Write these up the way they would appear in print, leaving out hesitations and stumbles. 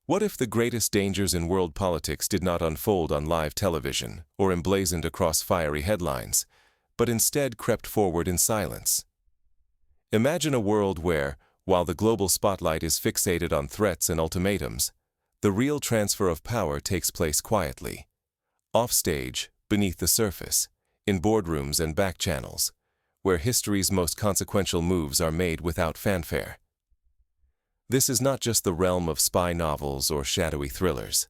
What if the greatest dangers in world politics did not unfold on live television or emblazoned across fiery headlines, but instead crept forward in silence? Imagine a world where, while the global spotlight is fixated on threats and ultimatums, the real transfer of power takes place quietly, offstage, beneath the surface, in boardrooms and back channels, where history's most consequential moves are made without fanfare. This is not just the realm of spy novels or shadowy thrillers.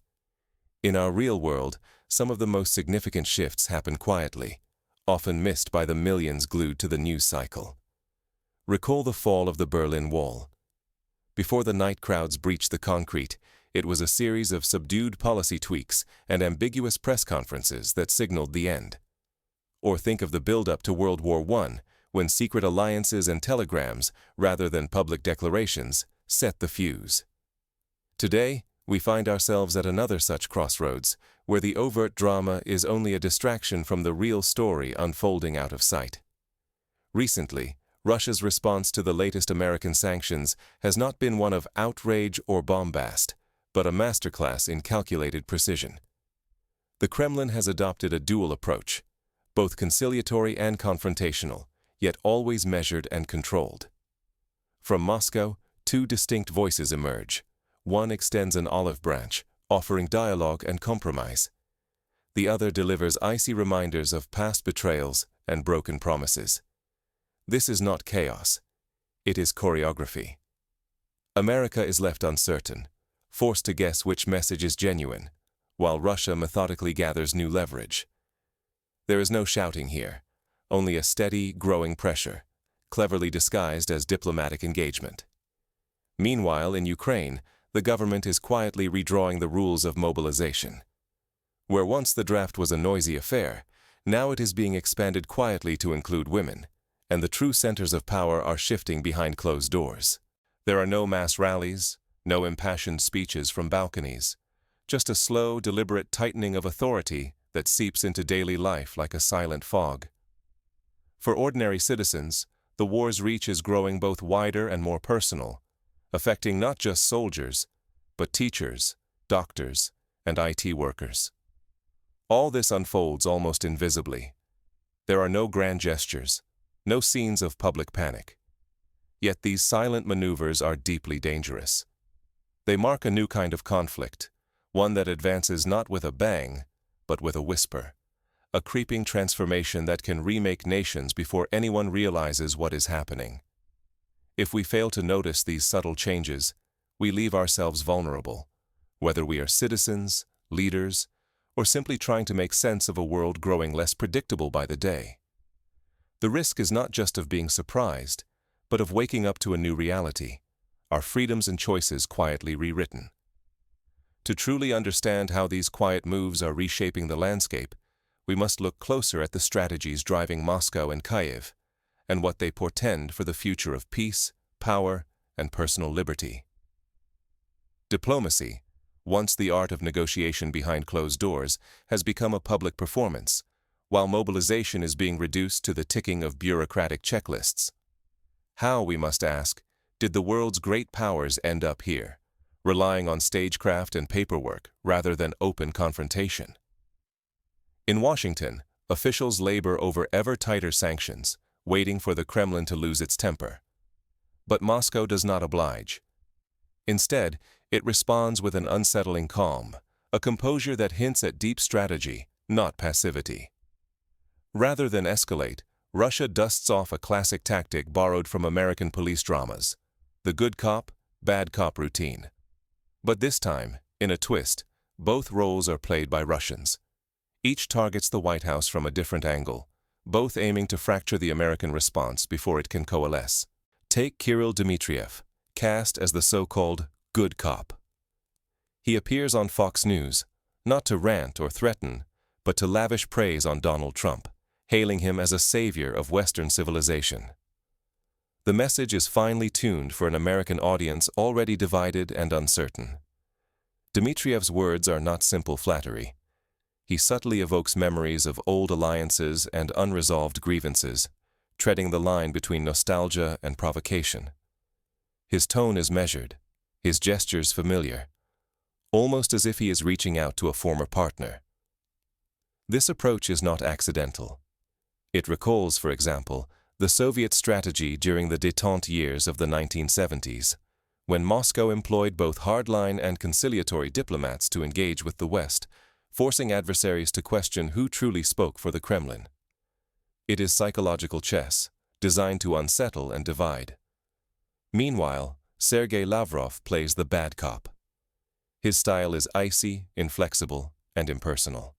In our real world, some of the most significant shifts happen quietly, often missed by the millions glued to the news cycle. Recall the fall of the Berlin Wall. Before the night crowds breached the concrete, it was a series of subdued policy tweaks and ambiguous press conferences that signaled the end. Or think of the build-up to World War I, when secret alliances and telegrams, rather than public declarations, set the fuse. Today, we find ourselves at another such crossroads, where the overt drama is only a distraction from the real story unfolding out of sight. Recently, Russia's response to the latest American sanctions has not been one of outrage or bombast, but a masterclass in calculated precision. The Kremlin has adopted a dual approach, both conciliatory and confrontational, yet always measured and controlled. From Moscow, two distinct voices emerge. One extends an olive branch, offering dialogue and compromise. The other delivers icy reminders of past betrayals and broken promises. This is not chaos. It is choreography. America is left uncertain, forced to guess which message is genuine, while Russia methodically gathers new leverage. There is no shouting here, only a steady, growing pressure, cleverly disguised as diplomatic engagement. Meanwhile, in Ukraine, the government is quietly redrawing the rules of mobilization. Where once the draft was a noisy affair, now it is being expanded quietly to include women, and the true centers of power are shifting behind closed doors. There are no mass rallies, no impassioned speeches from balconies, just a slow, deliberate tightening of authority that seeps into daily life like a silent fog. For ordinary citizens, the war's reach is growing both wider and more personal, affecting not just soldiers, but teachers, doctors, and IT workers. All this unfolds almost invisibly. There are no grand gestures, no scenes of public panic. Yet these silent maneuvers are deeply dangerous. They mark a new kind of conflict, one that advances not with a bang, but with a whisper, a creeping transformation that can remake nations before anyone realizes what is happening. If we fail to notice these subtle changes, we leave ourselves vulnerable, whether we are citizens, leaders, or simply trying to make sense of a world growing less predictable by the day. The risk is not just of being surprised, but of waking up to a new reality, our freedoms and choices quietly rewritten. To truly understand how these quiet moves are reshaping the landscape, we must look closer at the strategies driving Moscow and Kyiv, and what they portend for the future of peace, power, and personal liberty. Diplomacy, once the art of negotiation behind closed doors, has become a public performance, while mobilization is being reduced to the ticking of bureaucratic checklists. How, we must ask, did the world's great powers end up here, relying on stagecraft and paperwork rather than open confrontation? In Washington, officials labor over ever tighter sanctions, waiting for the Kremlin to lose its temper. But Moscow does not oblige. Instead, it responds with an unsettling calm, a composure that hints at deep strategy, not passivity. Rather than escalate, Russia dusts off a classic tactic borrowed from American police dramas, the good cop, bad cop routine. But this time, in a twist, both roles are played by Russians. Each targets the White House from a different angle, both aiming to fracture the American response before it can coalesce. Take Kirill Dmitriev, cast as the so-called good cop. He appears on Fox News, not to rant or threaten, but to lavish praise on Donald Trump, hailing him as a savior of Western civilization. The message is finely tuned for an American audience already divided and uncertain. Dmitriev's words are not simple flattery. He subtly evokes memories of old alliances and unresolved grievances, treading the line between nostalgia and provocation. His tone is measured, his gestures familiar, almost as if he is reaching out to a former partner. This approach is not accidental. It recalls, for example, the Soviet strategy during the détente years of the 1970s, when Moscow employed both hardline and conciliatory diplomats to engage with the West, forcing adversaries to question who truly spoke for the Kremlin. It is psychological chess, designed to unsettle and divide. Meanwhile, Sergei Lavrov plays the bad cop. His style is icy, inflexible, and impersonal.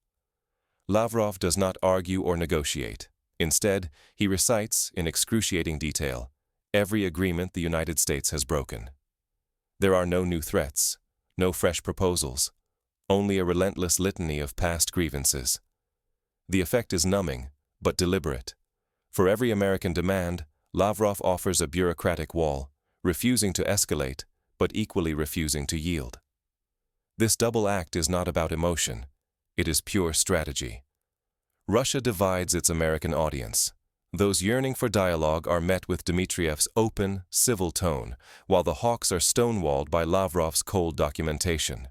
Lavrov does not argue or negotiate. Instead, he recites, in excruciating detail, every agreement the United States has broken. There are no new threats, no fresh proposals, only a relentless litany of past grievances. The effect is numbing, but deliberate. For every American demand, Lavrov offers a bureaucratic wall, refusing to escalate, but equally refusing to yield. This double act is not about emotion. It is pure strategy. Russia divides its American audience. Those yearning for dialogue are met with Dmitriev's open, civil tone, while the hawks are stonewalled by Lavrov's cold documentation.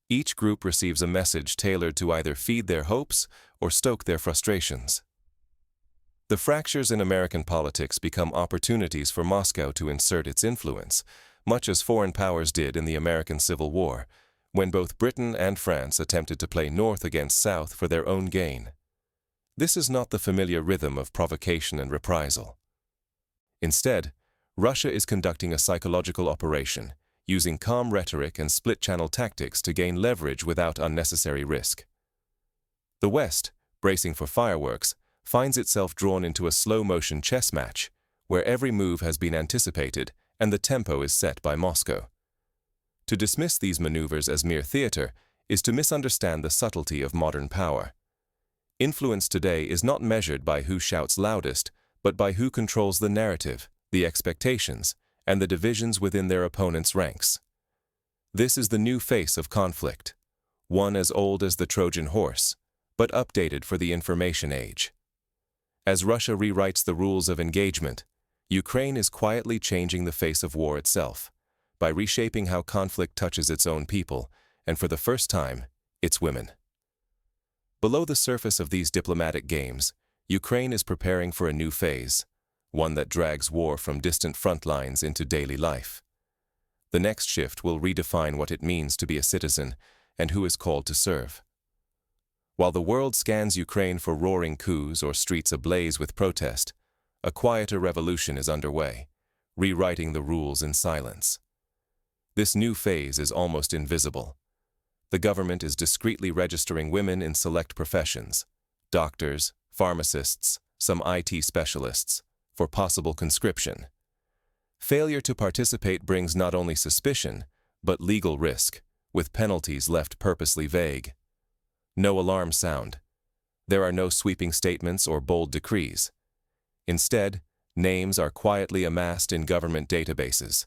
Each group receives a message tailored to either feed their hopes or stoke their frustrations. The fractures in American politics become opportunities for Moscow to insert its influence, much as foreign powers did in the American Civil War, when both Britain and France attempted to play North against South for their own gain. This is not the familiar rhythm of provocation and reprisal. Instead, Russia is conducting a psychological operation, using calm rhetoric and split-channel tactics to gain leverage without unnecessary risk. The West, bracing for fireworks, finds itself drawn into a slow-motion chess match, where every move has been anticipated and the tempo is set by Moscow. To dismiss these maneuvers as mere theater is to misunderstand the subtlety of modern power. Influence today is not measured by who shouts loudest, but by who controls the narrative, the expectations, and the divisions within their opponent's ranks. This is the new face of conflict, one as old as the Trojan horse, but updated for the information age. As Russia rewrites the rules of engagement, Ukraine is quietly changing the face of war itself, by reshaping how conflict touches its own people, and for the first time, its women. Below the surface of these diplomatic games, Ukraine is preparing for a new phase, one that drags war from distant front lines into daily life. The next shift will redefine what it means to be a citizen and who is called to serve. While the world scans Ukraine for roaring coups or streets ablaze with protest, a quieter revolution is underway, rewriting the rules in silence. This new phase is almost invisible. The government is discreetly registering women in select professions, doctors, pharmacists, some IT specialists, for possible conscription. Failure to participate brings not only suspicion, but legal risk, with penalties left purposely vague. No alarm sound. There are no sweeping statements or bold decrees. Instead, names are quietly amassed in government databases.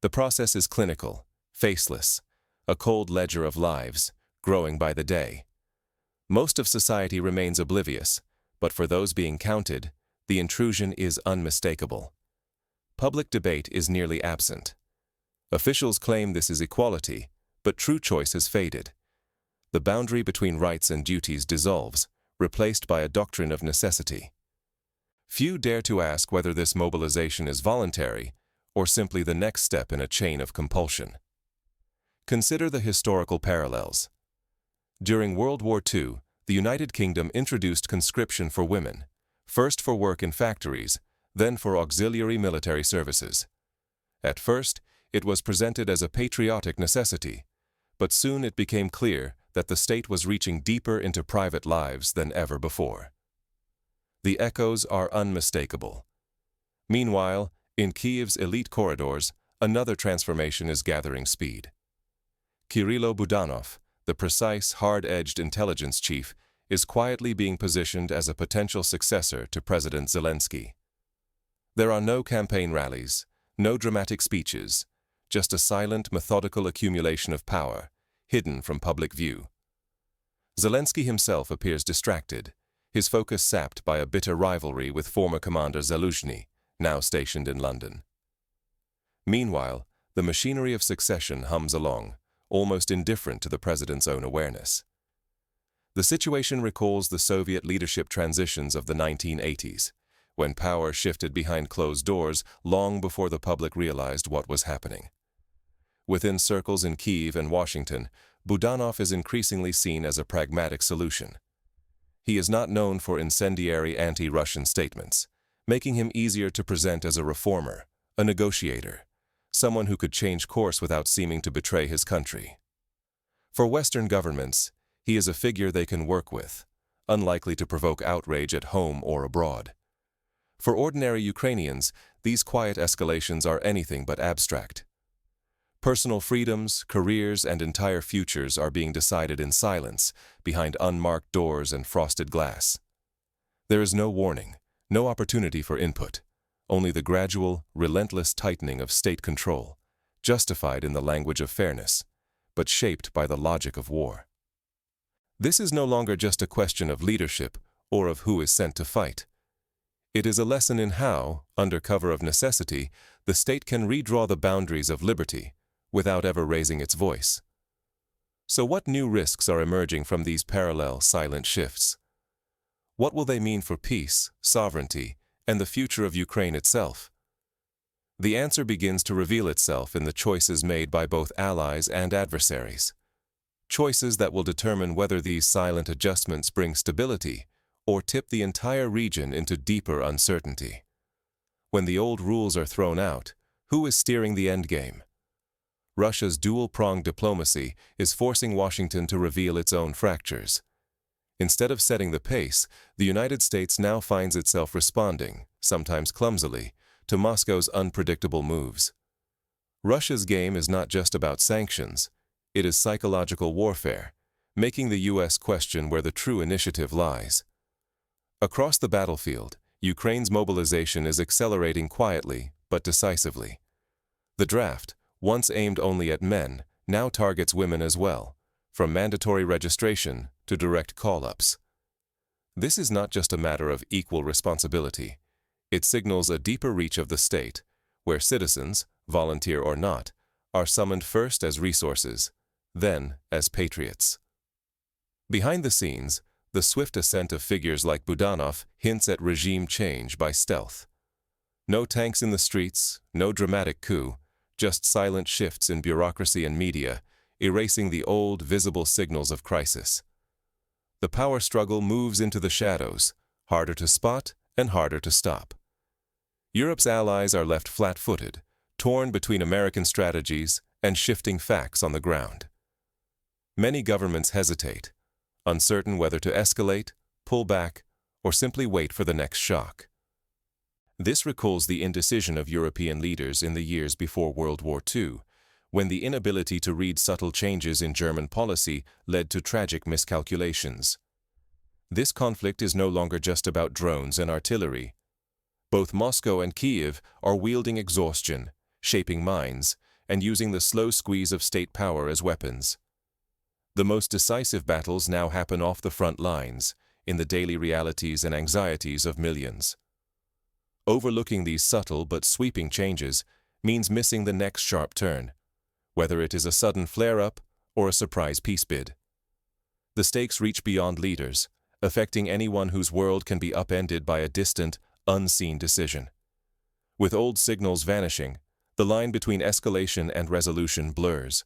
The process is clinical, faceless, a cold ledger of lives, growing by the day. Most of society remains oblivious, but for those being counted, the intrusion is unmistakable. Public debate is nearly absent. Officials claim this is equality, but true choice has faded. The boundary between rights and duties dissolves, replaced by a doctrine of necessity. Few dare to ask whether this mobilization is voluntary or simply the next step in a chain of compulsion. Consider the historical parallels. During World War II, the United Kingdom introduced conscription for women, first for work in factories, then for auxiliary military services. At first, it was presented as a patriotic necessity, but soon it became clear that the state was reaching deeper into private lives than ever before. The echoes are unmistakable. Meanwhile, in Kyiv's elite corridors, another transformation is gathering speed. Kirilo Budanov, the precise, hard-edged intelligence chief, is quietly being positioned as a potential successor to President Zelensky. There are no campaign rallies, no dramatic speeches, just a silent, methodical accumulation of power, hidden from public view. Zelensky himself appears distracted, his focus sapped by a bitter rivalry with former commander Zaluzhny, now stationed in London. Meanwhile, the machinery of succession hums along, almost indifferent to the president's own awareness. The situation recalls the Soviet leadership transitions of the 1980s, when power shifted behind closed doors long before the public realized what was happening. Within circles in Kyiv and Washington, Budanov is increasingly seen as a pragmatic solution. He is not known for incendiary anti-Russian statements, making him easier to present as a reformer, a negotiator, someone who could change course without seeming to betray his country. For Western governments, he is a figure they can work with, unlikely to provoke outrage at home or abroad. For ordinary Ukrainians, these quiet escalations are anything but abstract. Personal freedoms, careers, and entire futures are being decided in silence, behind unmarked doors and frosted glass. There is no warning, no opportunity for input, only the gradual, relentless tightening of state control, justified in the language of fairness, but shaped by the logic of war. This is no longer just a question of leadership or of who is sent to fight. It is a lesson in how, under cover of necessity, the state can redraw the boundaries of liberty without ever raising its voice. So what new risks are emerging from these parallel, silent shifts? What will they mean for peace, sovereignty, and the future of Ukraine itself? The answer begins to reveal itself in the choices made by both allies and adversaries. Choices that will determine whether these silent adjustments bring stability or tip the entire region into deeper uncertainty. When the old rules are thrown out, who is steering the endgame? Russia's dual-pronged diplomacy is forcing Washington to reveal its own fractures. Instead of setting the pace, the United States now finds itself responding, sometimes clumsily, to Moscow's unpredictable moves. Russia's game is not just about sanctions. It is psychological warfare, making the U.S. question where the true initiative lies. Across the battlefield, Ukraine's mobilization is accelerating quietly but decisively. The draft, once aimed only at men, now targets women as well, from mandatory registration to direct call-ups. This is not just a matter of equal responsibility. It signals a deeper reach of the state, where citizens, volunteer or not, are summoned first as resources, then as patriots. Behind the scenes, the swift ascent of figures like Budanov hints at regime change by stealth. No tanks in the streets, no dramatic coup, just silent shifts in bureaucracy and media, erasing the old, visible signals of crisis. The power struggle moves into the shadows, harder to spot and harder to stop. Europe's allies are left flat-footed, torn between American strategies and shifting facts on the ground. Many governments hesitate, uncertain whether to escalate, pull back, or simply wait for the next shock. This recalls the indecision of European leaders in the years before World War II, when the inability to read subtle changes in German policy led to tragic miscalculations. This conflict is no longer just about drones and artillery. Both Moscow and Kyiv are wielding exhaustion, shaping minds, and using the slow squeeze of state power as weapons. The most decisive battles now happen off the front lines, in the daily realities and anxieties of millions. Overlooking these subtle but sweeping changes means missing the next sharp turn, whether it is a sudden flare-up or a surprise peace bid. The stakes reach beyond leaders, affecting anyone whose world can be upended by a distant, unseen decision. With old signals vanishing, the line between escalation and resolution blurs.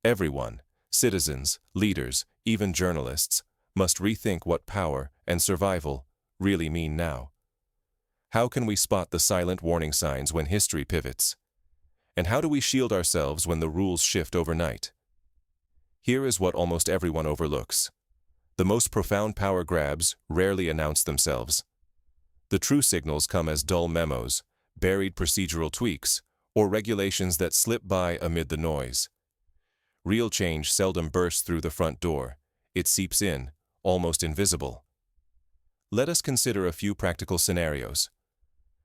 Everyone, citizens, leaders, even journalists, must rethink what power and survival really mean now. How can we spot the silent warning signs when history pivots? And how do we shield ourselves when the rules shift overnight? Here is what almost everyone overlooks. The most profound power grabs rarely announce themselves. The true signals come as dull memos, buried procedural tweaks, or regulations that slip by amid the noise. Real change seldom bursts through the front door. It seeps in, almost invisible. Let us consider a few practical scenarios.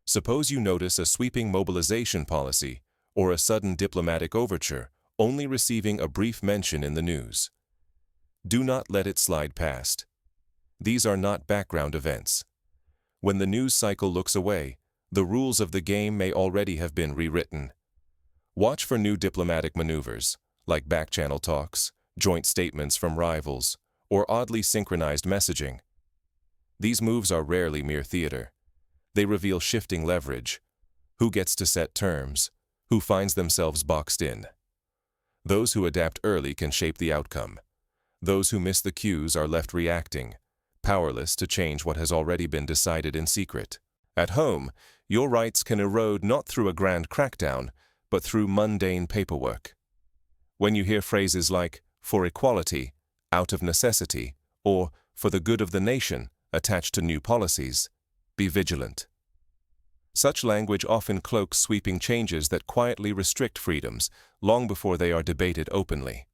Suppose you notice a sweeping mobilization policy or a sudden diplomatic overture, only receiving a brief mention in the news. Do not let it slide past. These are not background events. When the news cycle looks away, the rules of the game may already have been rewritten. Watch for new diplomatic maneuvers, like back-channel talks, joint statements from rivals, or oddly synchronized messaging. These moves are rarely mere theater. They reveal shifting leverage. Who gets to set terms? Who finds themselves boxed in? Those who adapt early can shape the outcome. Those who miss the cues are left reacting, powerless to change what has already been decided in secret. At home, your rights can erode not through a grand crackdown, but through mundane paperwork. When you hear phrases like, "for equality," "out of necessity," or "for the good of the nation," attached to new policies, be vigilant. Such language often cloaks sweeping changes that quietly restrict freedoms long before they are debated openly.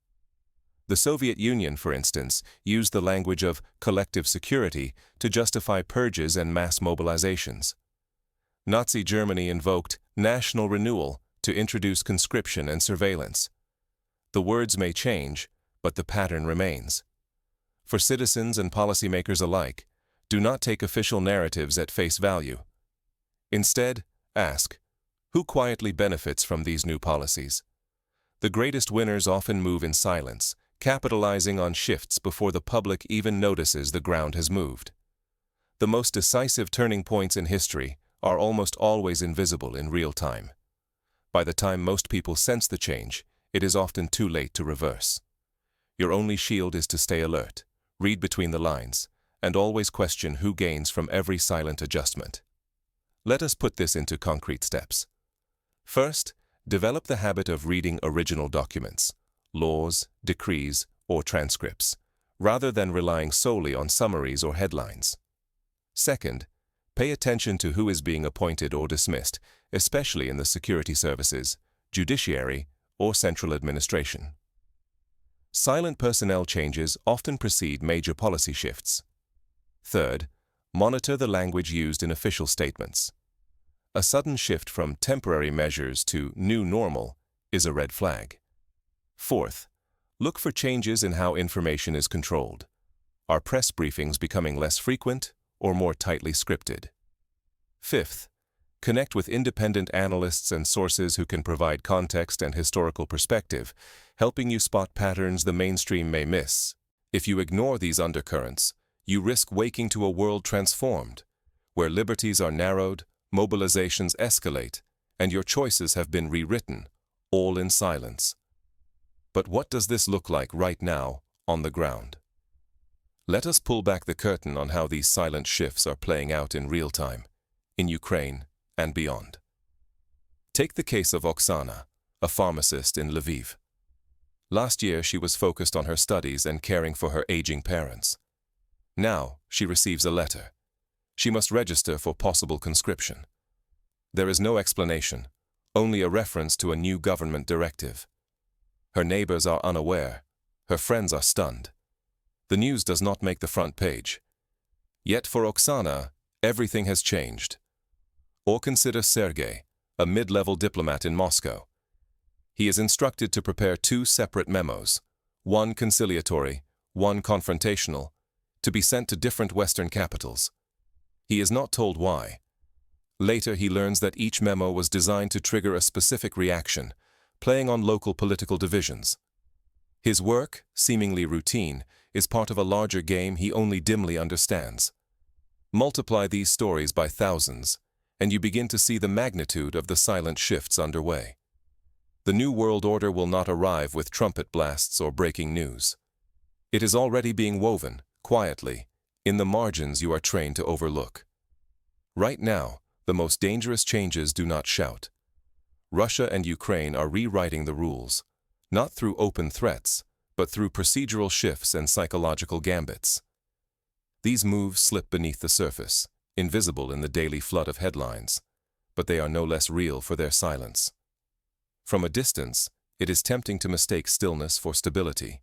The Soviet Union, for instance, used the language of collective security to justify purges and mass mobilizations. Nazi Germany invoked national renewal to introduce conscription and surveillance. The words may change, but the pattern remains. For citizens and policymakers alike, do not take official narratives at face value. Instead, ask, who quietly benefits from these new policies? The greatest winners often move in silence, capitalizing on shifts before the public even notices the ground has moved. The most decisive turning points in history are almost always invisible in real time. By the time most people sense the change, it is often too late to reverse. Your only shield is to stay alert, read between the lines, and always question who gains from every silent adjustment. Let us put this into concrete steps. First, develop the habit of reading original documents, laws, decrees, or transcripts, rather than relying solely on summaries or headlines. Second, pay attention to who is being appointed or dismissed, especially in the security services, judiciary, or central administration. Silent personnel changes often precede major policy shifts. Third, monitor the language used in official statements. A sudden shift from temporary measures to new normal is a red flag. Fourth, look for changes in how information is controlled. Are press briefings becoming less frequent or more tightly scripted? Fifth, connect with independent analysts and sources who can provide context and historical perspective, helping you spot patterns the mainstream may miss. If you ignore these undercurrents, you risk waking to a world transformed, where liberties are narrowed, mobilizations escalate, and your choices have been rewritten, all in silence. But what does this look like right now, on the ground? Let us pull back the curtain on how these silent shifts are playing out in real time, in Ukraine and beyond. Take the case of Oksana, a pharmacist in Lviv. Last year she was focused on her studies and caring for her aging parents. Now she receives a letter. She must register for possible conscription. There is no explanation, only a reference to a new government directive. Her neighbors are unaware. Her friends are stunned. The news does not make the front page. Yet for Oksana, everything has changed. Or consider Sergei, a mid-level diplomat in Moscow. He is instructed to prepare two separate memos, one conciliatory, one confrontational, to be sent to different Western capitals. He is not told why. Later he learns that each memo was designed to trigger a specific reaction, playing on local political divisions. His work, seemingly routine, is part of a larger game he only dimly understands. Multiply these stories by thousands, and you begin to see the magnitude of the silent shifts underway. The New World Order will not arrive with trumpet blasts or breaking news. It is already being woven, quietly, in the margins you are trained to overlook. Right now, the most dangerous changes do not shout. Russia and Ukraine are rewriting the rules, not through open threats, but through procedural shifts and psychological gambits. These moves slip beneath the surface, invisible in the daily flood of headlines, but they are no less real for their silence. From a distance, it is tempting to mistake stillness for stability.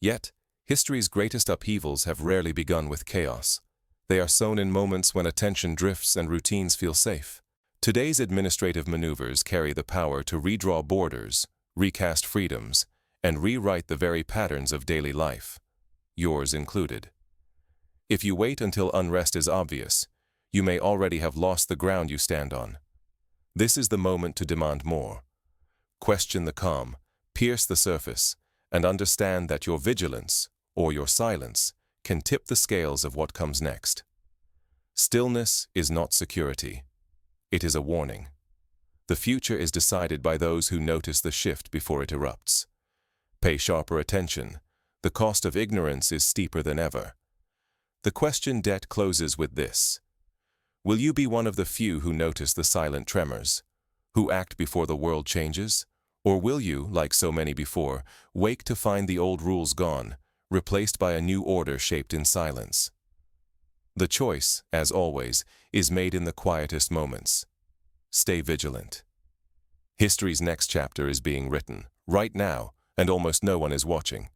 Yet, history's greatest upheavals have rarely begun with chaos. They are sown in moments when attention drifts and routines feel safe. Today's administrative maneuvers carry the power to redraw borders, recast freedoms, and rewrite the very patterns of daily life, yours included. If you wait until unrest is obvious, you may already have lost the ground you stand on. This is the moment to demand more. Question the calm, Pierce the surface and understand that your vigilance, or your silence, can tip the scales of what comes next. Stillness is not security. It is a warning. The future is decided by those who notice the shift before it erupts. Pay sharper attention. The cost of ignorance is steeper than ever. The question debt closes with this. Will you be one of the few who notice the silent tremors, who act before the world changes? Or will you, like so many before, wake to find the old rules gone, replaced by a new order shaped in silence? The choice, as always, is made in the quietest moments. Stay vigilant. History's next chapter is being written, right now, and almost no one is watching.